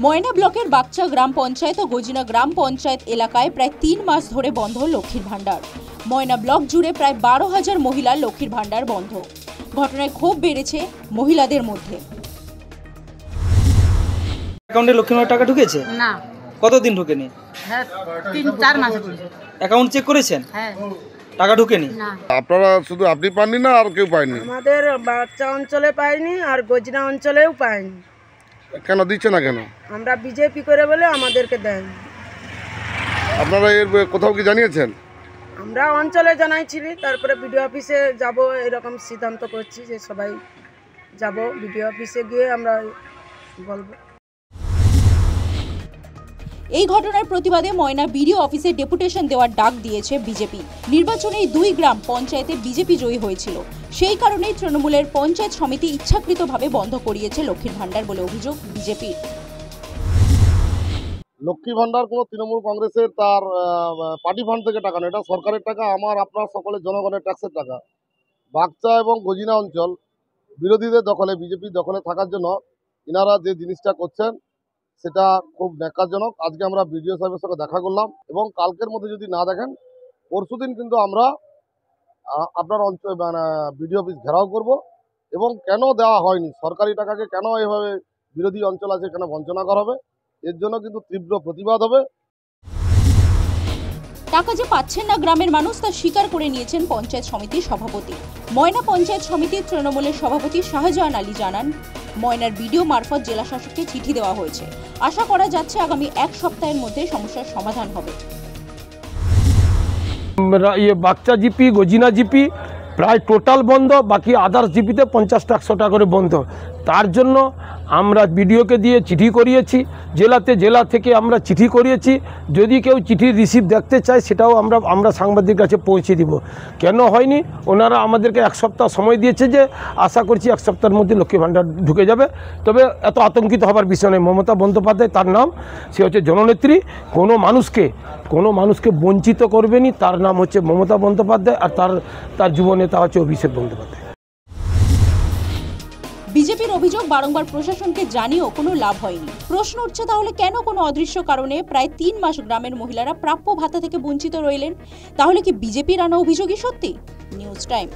ময়না ব্লকের বাগচা গ্রাম পঞ্চায়েত ও গজিনা গ্রাম পঞ্চায়েত এলাকায় প্রায় ৩ মাস ধরে বন্ধ লক্ষ্মীর ভাণ্ডার। ময়না ব্লক জুড়ে প্রায় ১২,০০০ মহিলার লক্ষ্মীর ভাণ্ডার বন্ধ। ঘটনায় ক্ষোভ বেড়েছে মহিলাদের মধ্যে। অ্যাকাউন্টে লক্ষ্মীর ভাণ্ডার টাকা ঢুকেছে না। কতদিন ঢুকেনি? হ্যাঁ, ৩-৪ মাস হয়েছে। অ্যাকাউন্ট চেক করেছেন? হ্যাঁ। টাকা ঢুকেনি? না। আপনারা শুধু আপনি পাননি না আর কেউ পায়নি? আমাদের বাচ্চা অঞ্চলে পাইনি আর গজনা অঞ্চলেও পাইনি। কেন দিচ্ছে না কেন? আমরা বিজেপি করে বলে আমাদেরকে দেয়নি। আপনারা এর কোথাও কি জানিয়েছেন? আমরা অঞ্চলে জানাইছিলি, তারপরে বিডিও অফিসে যাব এরকম সিদ্ধান্ত করছি যে সবাই যাব, বিডিও অফিসে গিয়ে আমরা বলবো। এই ঘটনার প্রতিবাদে ময়না বিডিও অফিসে ডেপুটেশন দেওয়ার ডাক দিয়েছে বিজেপি। নির্বাচনে ২ গ্রাম পঞ্চায়েতে বিজেপি জয়ী হয়েছিল, সেই কারণেই তৃণমূলের পঞ্চায়েত সমিতি ইচ্ছাকৃতভাবে বন্ধ করিয়েছে লক্ষ্মীর ভাণ্ডার বলে অভিযোগ বিজেপির। লক্ষ্মী ভাণ্ডার কোনো তৃণমূল কংগ্রেসের তার পার্টি ফান্ড থেকে টাকা নেই, এটা সরকারের টাকা, আমার আপনার সকলের জনগণের ট্যাক্সের টাকা। বাগচা এবং গজিনা অঞ্চল বিরোধীদের দখলে, বিজেপির দখলে থাকার জন্য ইনারা যে জিনিসটা করছেন সেটা খুব ন্যাক্কারজনক। আজকে আমরা বিডিও সাহেবের সঙ্গে দেখা করলাম এবং কালকের মধ্যে যদি না দেখেন পরশুদিন কিন্তু আমরা আপনার অঞ্চল বিডিও অফিস ঘেরাও করব এবং কেন দেওয়া হয়নি, সরকারি টাকাকে কেন এভাবে বিরোধী অঞ্চল আছে কেন বঞ্চনা করা হবে, এর জন্য কিন্তু তীব্র প্রতিবাদ হবে। টাকা যে পাচ্ছেন না গ্রামের মানুষ তা স্বীকার করে নিয়েছেন পঞ্চায়েত সমিতির সভাপতি। ময়না পঞ্চায়েত সমিতির তৃণমূলের সভাপতি শাহজাহান আলী জানান, ময়নার বিডিও মারফত জেলা শাসককে চিঠি দেওয়া হয়েছে। আশা করা যাচ্ছে আগামী ১ সপ্তাহের মধ্যে সমস্যার সমাধান হবে। বাগচা জিপি, গজিনা জিপি প্রায় টোটাল বন্ধ, বাকি আদার্স জিপিতে ৫০-১০০ টাকা করে বন্ধ। তার জন্য আমরা বিডিওকে দিয়ে চিঠি করিয়েছি, জেলা থেকে আমরা চিঠি করিয়েছি। যদি কেউ চিঠি রিসিভ দেখতে চায় সেটাও আমরা সাংবাদিকের কাছে পৌঁছে দিব। কেন হয়নি, ওনারা আমাদেরকে 1 সপ্তাহ সময় দিয়েছে, যে আশা করছি 1 সপ্তাহের মধ্যে লক্ষ্মী ভাণ্ডার ঢুকে যাবে। তবে এত আতঙ্কিত হবার বিষয় নেই। মমতা বন্দ্যোপাধ্যায় তার নাম, সে হচ্ছে জননেত্রী, কোনো মানুষকে বঞ্চিত করবেনি। তার নাম হচ্ছে মমতা বন্দ্যোপাধ্যায় আর তার যুবনেতা হচ্ছে অভিষেক বন্দ্যোপাধ্যায়। বিজেপির অভিযোগ, বারংবার প্রশাসনকে জানিয়েও কোনো লাভ হয়নি। প্রশ্ন উঠছে, তাহলে কেন কোনো অদৃশ্য কারণে প্রায় ৩ মাস গ্রামের মহিলারা প্রাপ্য ভাতা থেকে বঞ্চিত রইলেন? তাহলে কি বিজেপির আনা অভিযোগই সত্যি? News time.